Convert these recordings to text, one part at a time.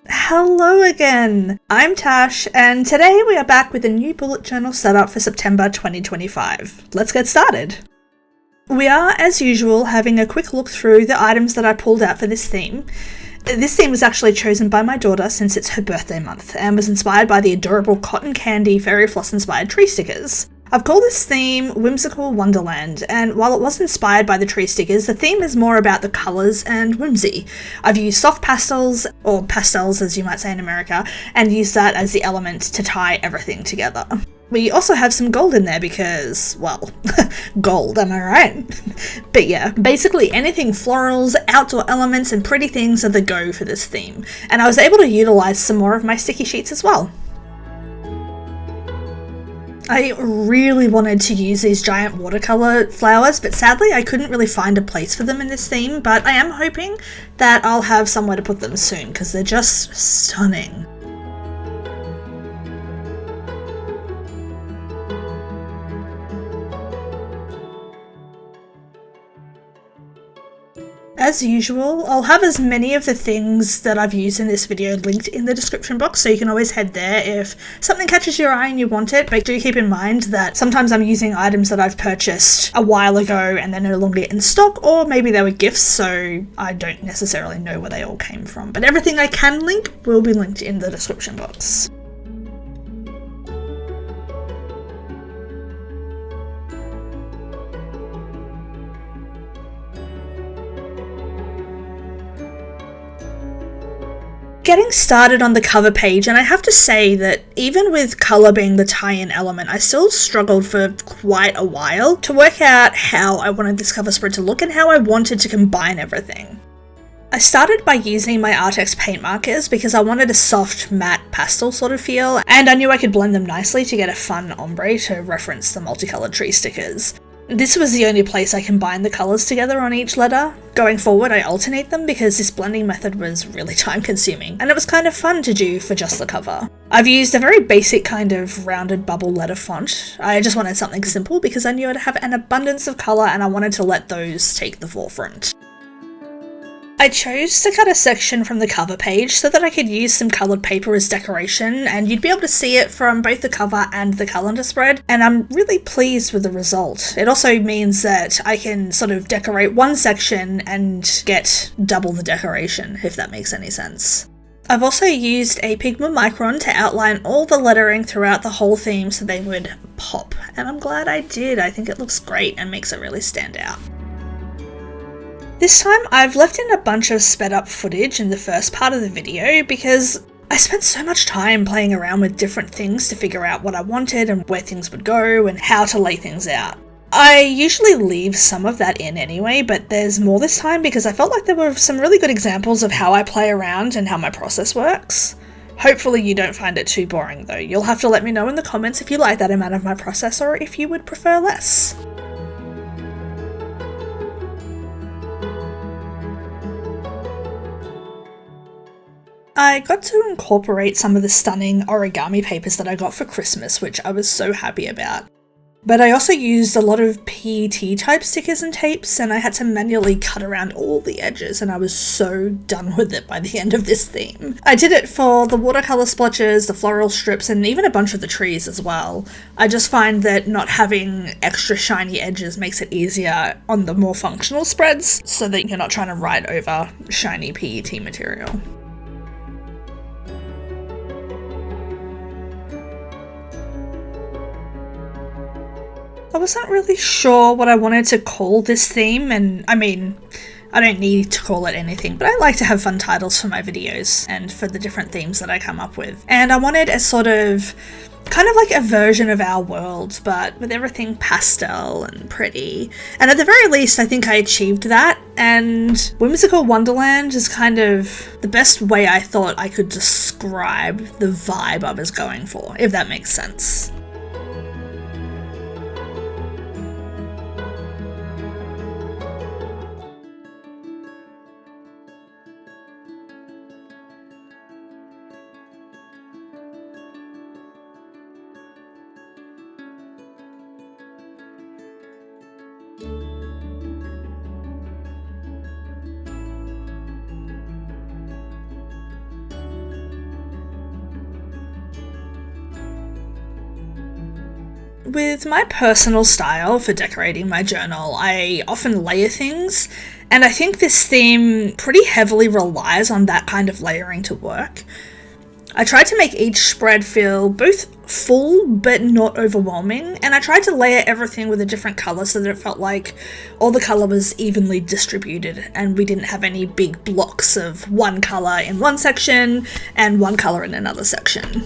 Hello again! I'm Tash, and today we are back with a new bullet journal setup for September 2025. Let's get started! We are, as usual, having a quick look through the items that I pulled out for this theme. This theme was actually chosen by my daughter since it's her birthday month, and was inspired by the adorable cotton candy fairy floss inspired tree stickers. I've called this theme Whimsical Wonderland, and while it was inspired by the tree stickers, the theme is more about the colours and whimsy. I've used soft pastels, or pastels as you might say in America, and used that as the element to tie everything together. We also have some gold in there because, well, gold, am I right? But yeah, basically anything florals, outdoor elements, and pretty things are the go for this theme, and I was able to utilise some more of my sticky sheets as well. I really wanted to use these giant watercolour flowers, but sadly I couldn't really find a place for them in this theme, but I am hoping that I'll have somewhere to put them soon because they're just stunning. As usual, I'll have as many of the things that I've used in this video linked in the description box, so you can always head there if something catches your eye and you want it, but do keep in mind that sometimes I'm using items that I've purchased a while ago and they're no longer in stock, or maybe they were gifts, so I don't necessarily know where they all came from. But everything I can link will be linked in the description box. Getting started on the cover page, and I have to say that even with colour being the tie-in element, I still struggled for quite a while to work out how I wanted this cover spread to look and how I wanted to combine everything. I started by using my Arrtx paint markers because I wanted a soft matte pastel sort of feel, and I knew I could blend them nicely to get a fun ombre to reference the multicoloured tree stickers. This was the only place I combined the colours together on each letter. Going forward, I alternate them because this blending method was really time consuming, and it was kind of fun to do for just the cover. I've used a very basic kind of rounded bubble letter font. I just wanted something simple because I knew I'd have an abundance of colour and I wanted to let those take the forefront. I chose to cut a section from the cover page so that I could use some coloured paper as decoration, and you'd be able to see it from both the cover and the calendar spread, and I'm really pleased with the result. It also means that I can sort of decorate one section and get double the decoration, if that makes any sense. I've also used a Pigma Micron to outline all the lettering throughout the whole theme so they would pop, and I'm glad I did. I think it looks great and makes it really stand out. This time I've left in a bunch of sped up footage in the first part of the video because I spent so much time playing around with different things to figure out what I wanted and where things would go and how to lay things out. I usually leave some of that in anyway, but there's more this time because I felt like there were some really good examples of how I play around and how my process works. Hopefully you don't find it too boring though. You'll have to let me know in the comments if you like that amount of my process or if you would prefer less. I got to incorporate some of the stunning origami papers that I got for Christmas, which I was so happy about. But I also used a lot of PET type stickers and tapes, and I had to manually cut around all the edges, and I was so done with it by the end of this theme. I did it for the watercolour splotches, the floral strips, and even a bunch of the trees as well. I just find that not having extra shiny edges makes it easier on the more functional spreads, so that you're not trying to write over shiny PET material. I wasn't really sure what I wanted to call this theme, and I mean, I don't need to call it anything, but I like to have fun titles for my videos and for the different themes that I come up with. And I wanted a sort of, kind of like a version of our world, but with everything pastel and pretty. And at the very least, I think I achieved that, and Whimsical Wonderland is kind of the best way I thought I could describe the vibe I was going for, if that makes sense. With my personal style for decorating my journal, I often layer things, and I think this theme pretty heavily relies on that kind of layering to work. I tried to make each spread feel both full but not overwhelming, and I tried to layer everything with a different colour so that it felt like all the colour was evenly distributed and we didn't have any big blocks of one colour in one section and one colour in another section.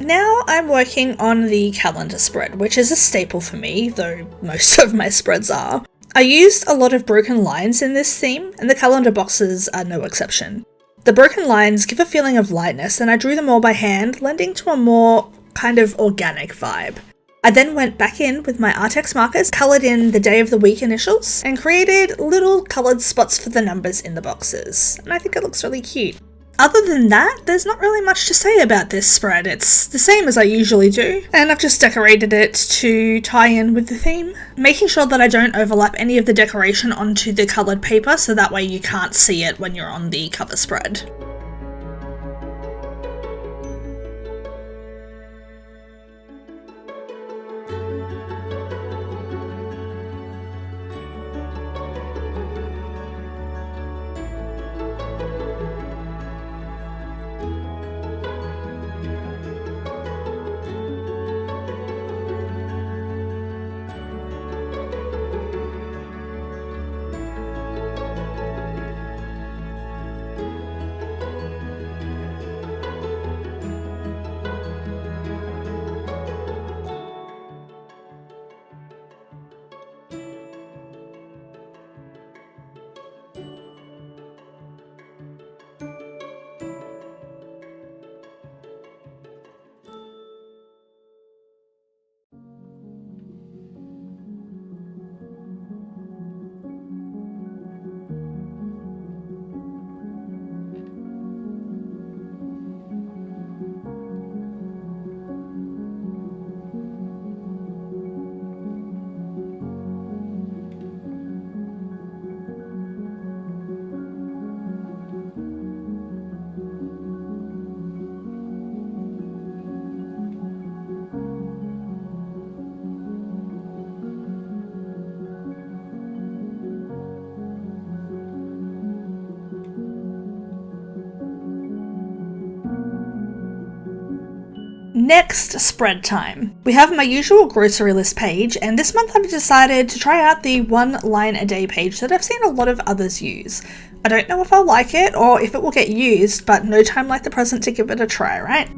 Now I'm working on the calendar spread, which is a staple for me, though most of my spreads are. I used a lot of broken lines in this theme, and the calendar boxes are no exception. The broken lines give a feeling of lightness, and I drew them all by hand, lending to a more kind of organic vibe. I then went back in with my Arrtx markers, coloured in the day of the week initials, and created little coloured spots for the numbers in the boxes, and I think it looks really cute. Other than that, there's not really much to say about this spread. It's the same as I usually do, and I've just decorated it to tie in with the theme, making sure that I don't overlap any of the decoration onto the coloured paper so that way you can't see it when you're on the cover spread. Next, spread time. We have my usual grocery list page, and this month I've decided to try out the 1 line a day page that I've seen a lot of others use. I don't know if I'll like it or if it will get used, but no time like the present to give it a try, right?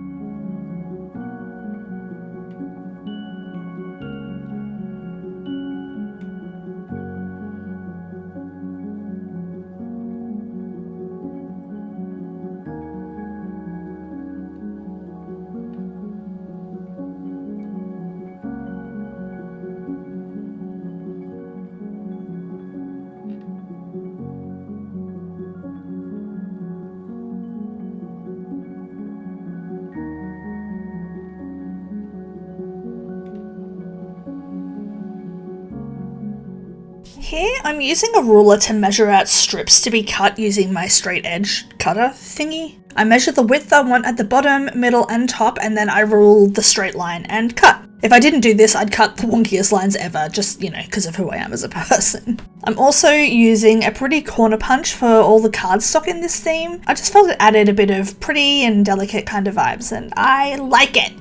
Here I'm using a ruler to measure out strips to be cut using my straight edge cutter thingy. I measure the width I want at the bottom, middle and top, and then I rule the straight line and cut. If I didn't do this, I'd cut the wonkiest lines ever, just, because of who I am as a person. I'm also using a pretty corner punch for all the cardstock in this theme. I just felt it added a bit of pretty and delicate kind of vibes, and I like it.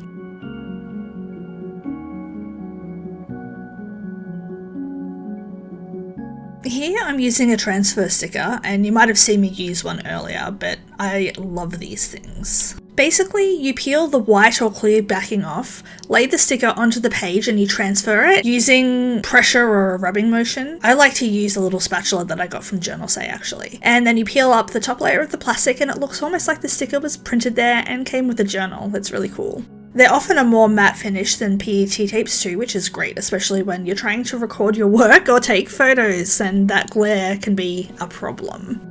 Here I'm using a transfer sticker, and you might have seen me use one earlier, but I love these things. Basically, you peel the white or clear backing off, lay the sticker onto the page and you transfer it using pressure or a rubbing motion. I like to use a little spatula that I got from Journal Say actually. And then you peel up the top layer of the plastic and it looks almost like the sticker was printed there and came with a journal. That's really cool. They're often a more matte finish than PET tapes too, which is great, especially when you're trying to record your work or take photos, and that glare can be a problem.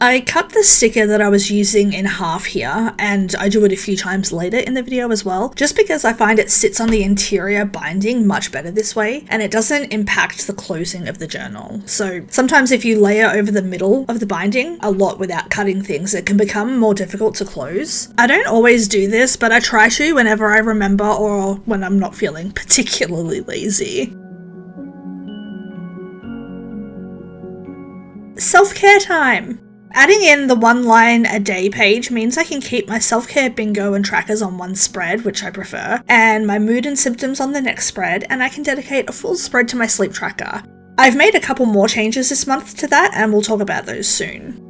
I cut the sticker that I was using in half here, and I do it a few times later in the video as well, just because I find it sits on the interior binding much better this way, and it doesn't impact the closing of the journal. So sometimes if you layer over the middle of the binding a lot without cutting things, it can become more difficult to close. I don't always do this, but I try to whenever I remember or when I'm not feeling particularly lazy. Self-care time! Adding in the 1 line a day page means I can keep my self-care bingo and trackers on one spread, which I prefer, and my mood and symptoms on the next spread, and I can dedicate a full spread to my sleep tracker. I've made a couple more changes this month to that, and we'll talk about those soon.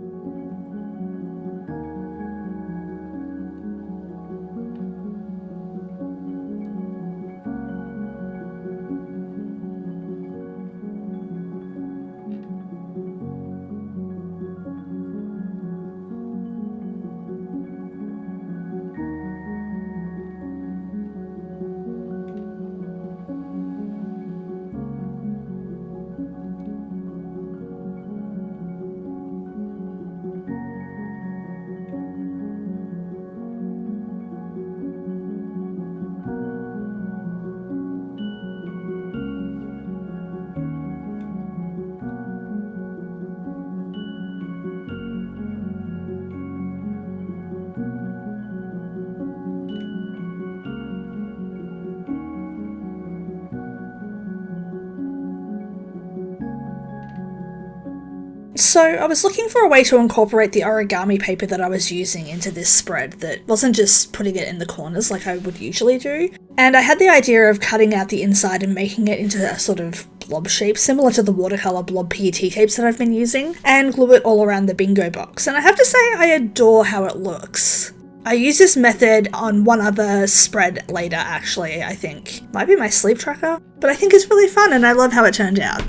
So I was looking for a way to incorporate the origami paper that I was using into this spread that wasn't just putting it in the corners like I would usually do. And I had the idea of cutting out the inside and making it into a sort of blob shape similar to the watercolour blob PET tapes that I've been using, and glue it all around the bingo box. And I have to say I adore how it looks. I use this method on one other spread later actually, I think. Might be my sleep tracker, but I think it's really fun and I love how it turned out.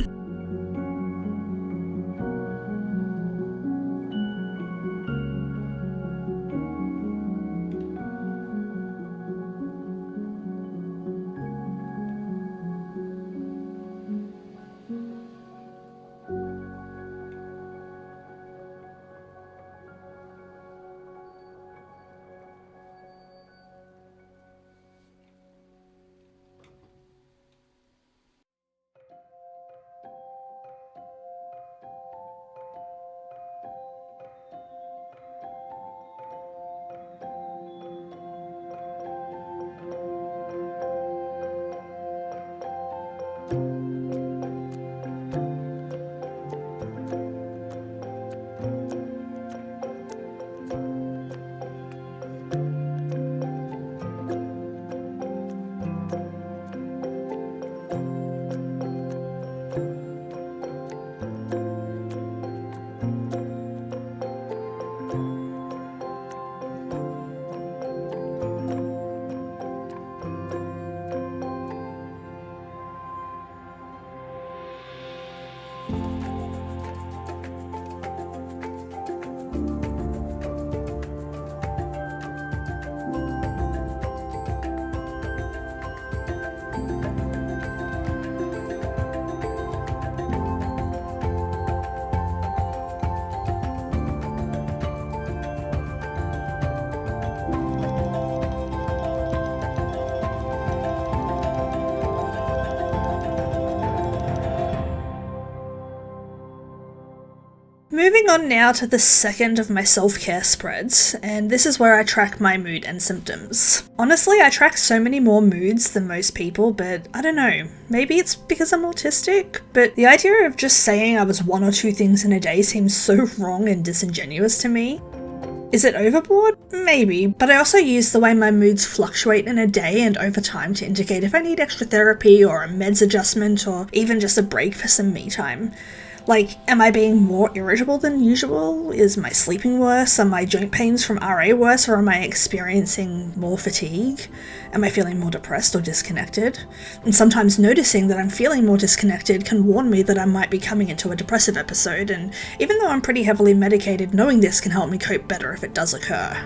Moving on now to the second of my self-care spreads, and this is where I track my mood and symptoms. Honestly, I track so many more moods than most people, but I don't know, maybe it's because I'm autistic, but the idea of just saying I was 1 or 2 things in a day seems so wrong and disingenuous to me. Is it overboard? Maybe, but I also use the way my moods fluctuate in a day and over time to indicate if I need extra therapy or a meds adjustment or even just a break for some me time. Like, am I being more irritable than usual? Is my sleeping worse? Are my joint pains from RA worse, or am I experiencing more fatigue? Am I feeling more depressed or disconnected? And sometimes noticing that I'm feeling more disconnected can warn me that I might be coming into a depressive episode, and even though I'm pretty heavily medicated, knowing this can help me cope better if it does occur.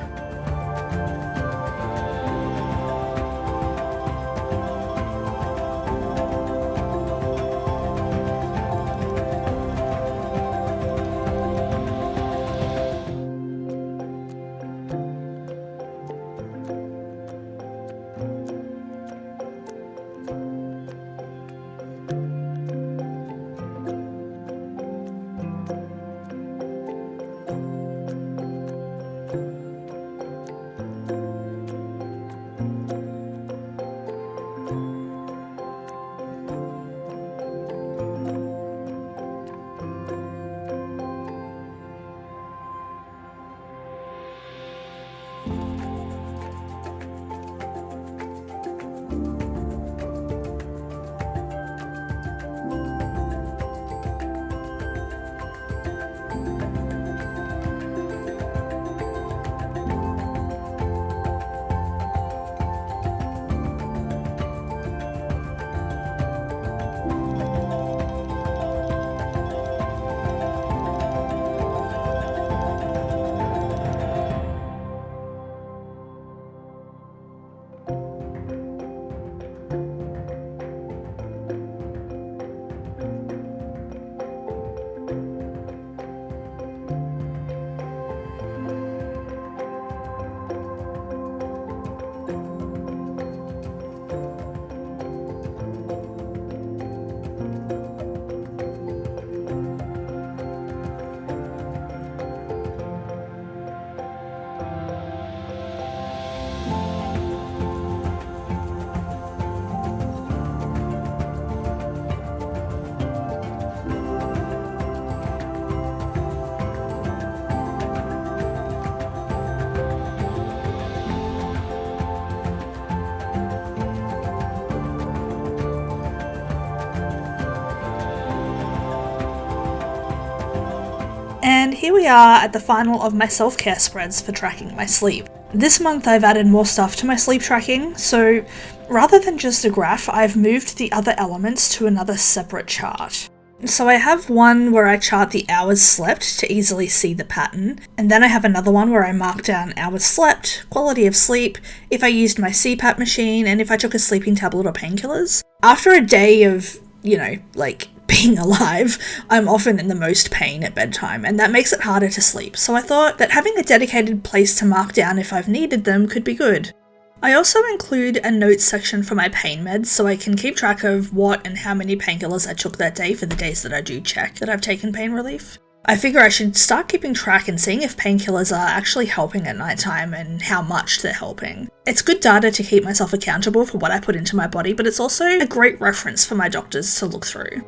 And here we are at the final of my self-care spreads for tracking my sleep. This month I've added more stuff to my sleep tracking, so rather than just a graph, I've moved the other elements to another separate chart. So I have one where I chart the hours slept to easily see the pattern, and then I have another one where I mark down hours slept, quality of sleep, if I used my CPAP machine, and if I took a sleeping tablet or painkillers. After a day of, being alive, I'm often in the most pain at bedtime, and that makes it harder to sleep, so I thought that having a dedicated place to mark down if I've needed them could be good. I also include a notes section for my pain meds so I can keep track of what and how many painkillers I took that day for the days that I do check that I've taken pain relief. I figure I should start keeping track and seeing if painkillers are actually helping at nighttime and how much they're helping. It's good data to keep myself accountable for what I put into my body, but it's also a great reference for my doctors to look through.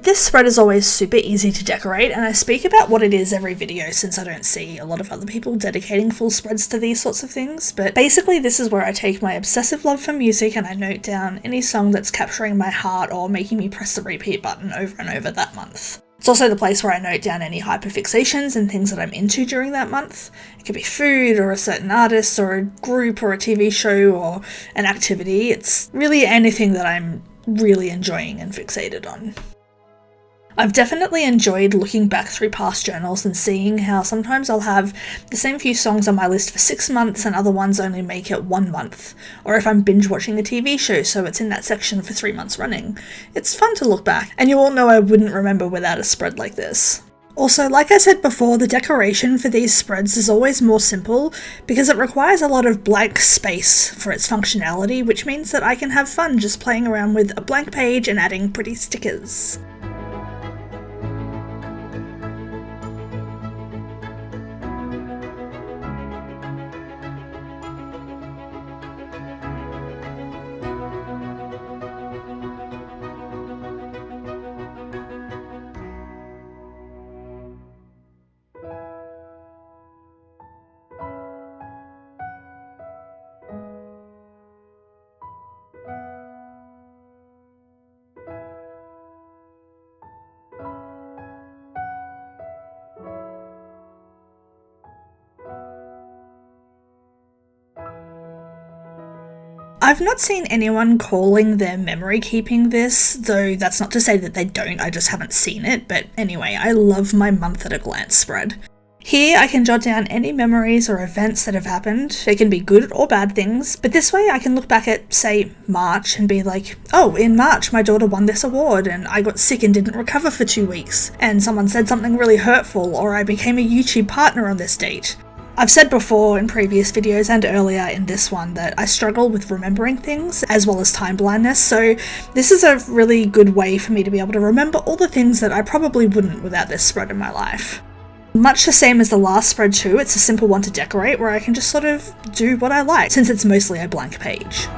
This spread is always super easy to decorate, and I speak about what it is every video since I don't see a lot of other people dedicating full spreads to these sorts of things, but basically this is where I take my obsessive love for music and I note down any song that's capturing my heart or making me press the repeat button over and over that month. It's also the place where I note down any hyperfixations and things that I'm into during that month. It could be food or a certain artist or a group or a TV show or an activity. It's really anything that I'm really enjoying and fixated on. I've definitely enjoyed looking back through past journals and seeing how sometimes I'll have the same few songs on my list for 6 months and other ones only make it 1 month, or if I'm binge watching a TV show so it's in that section for 3 months running. It's fun to look back, and you all know I wouldn't remember without a spread like this. Also, like I said before, the decoration for these spreads is always more simple because it requires a lot of blank space for its functionality, which means that I can have fun just playing around with a blank page and adding pretty stickers. I've not seen anyone calling their memory keeping this, though that's not to say that they don't, I just haven't seen it, but anyway, I love my month at a glance spread. Here I can jot down any memories or events that have happened. They can be good or bad things, but this way I can look back at, say, March and be like, oh, in March my daughter won this award and I got sick and didn't recover for 2 weeks, and someone said something really hurtful, or I became a YouTube partner on this date. I've said before in previous videos and earlier in this one that I struggle with remembering things as well as time blindness, so this is a really good way for me to be able to remember all the things that I probably wouldn't without this spread in my life. Much the same as the last spread too, it's a simple one to decorate where I can just sort of do what I like since it's mostly a blank page.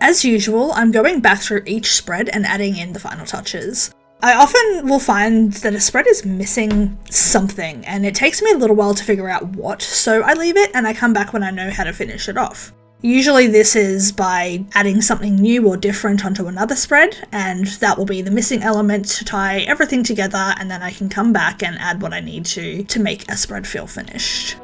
As usual, I'm going back through each spread and adding in the final touches. I often will find that a spread is missing something, and it takes me a little while to figure out what, so I leave it and I come back when I know how to finish it off. Usually this is by adding something new or different onto another spread, and that will be the missing element to tie everything together, and then I can come back and add what I need to make a spread feel finished.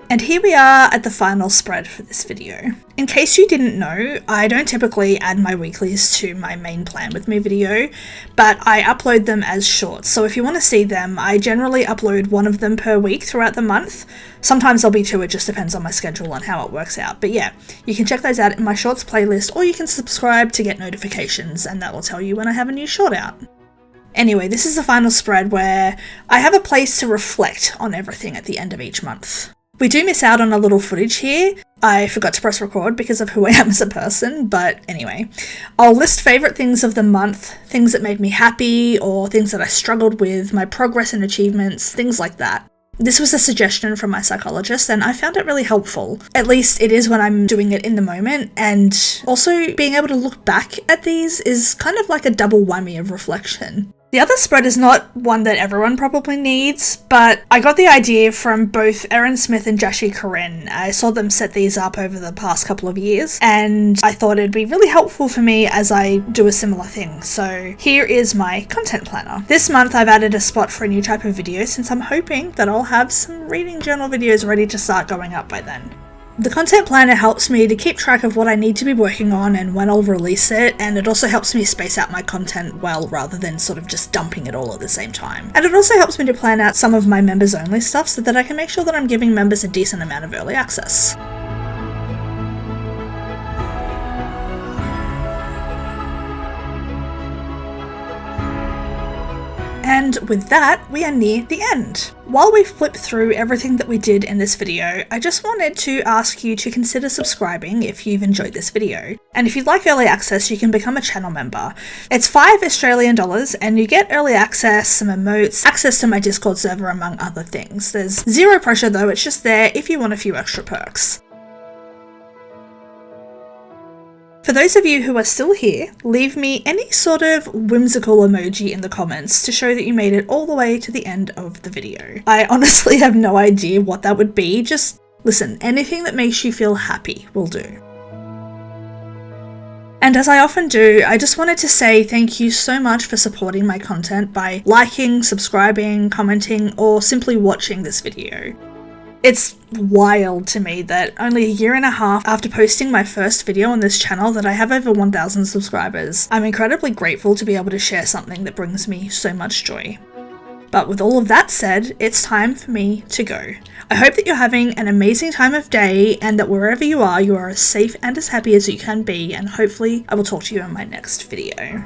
And here we are at the final spread for this video. In case you didn't know, I don't typically add my weeklies to my main Plan With Me video, but I upload them as shorts, so if you want to see them, I generally upload one of them per week throughout the month. Sometimes there'll be 2, it just depends on my schedule and how it works out, but yeah, you can check those out in my shorts playlist, or you can subscribe to get notifications, and that will tell you when I have a new short out. Anyway, this is the final spread where I have a place to reflect on everything at the end of each month. We do miss out on a little footage here. I forgot to press record because of who I am as a person, but anyway. I'll list favourite things of the month, things that made me happy, or things that I struggled with, my progress and achievements, things like that. This was a suggestion from my psychologist and I found it really helpful. At least it is when I'm doing it in the moment, and also being able to look back at these is kind of like a double whammy of reflection. The other spread is not one that everyone probably needs, but I got the idea from both Erin Smith and Jashi Corinne. I saw them set these up over the past couple of years, and I thought it'd be really helpful for me as I do a similar thing. So here is my content planner. This month I've added a spot for a new type of video since I'm hoping that I'll have some reading journal videos ready to start going up by then. The content planner helps me to keep track of what I need to be working on and when I'll release it, and it also helps me space out my content well rather than sort of just dumping it all at the same time. And it also helps me to plan out some of my members only stuff so that I can make sure that I'm giving members a decent amount of early access. And with that, we are near the end. While we flip through everything that we did in this video, I just wanted to ask you to consider subscribing if you've enjoyed this video. And if you'd like early access, you can become a channel member. It's $5 Australian and you get early access, some emotes, access to my Discord server, among other things. There's zero pressure though, it's just there if you want a few extra perks. For those of you who are still here, leave me any sort of whimsical emoji in the comments to show that you made it all the way to the end of the video. I honestly have no idea what that would be, just listen, anything that makes you feel happy will do. And as I often do, I just wanted to say thank you so much for supporting my content by liking, subscribing, commenting, or simply watching this video. It's wild to me that only a year and a half after posting my first video on this channel that I have over 1,000 subscribers. I'm incredibly grateful to be able to share something that brings me so much joy. But with all of that said, it's time for me to go. I hope that you're having an amazing time of day and that wherever you are as safe and as happy as you can be, and hopefully I will talk to you in my next video.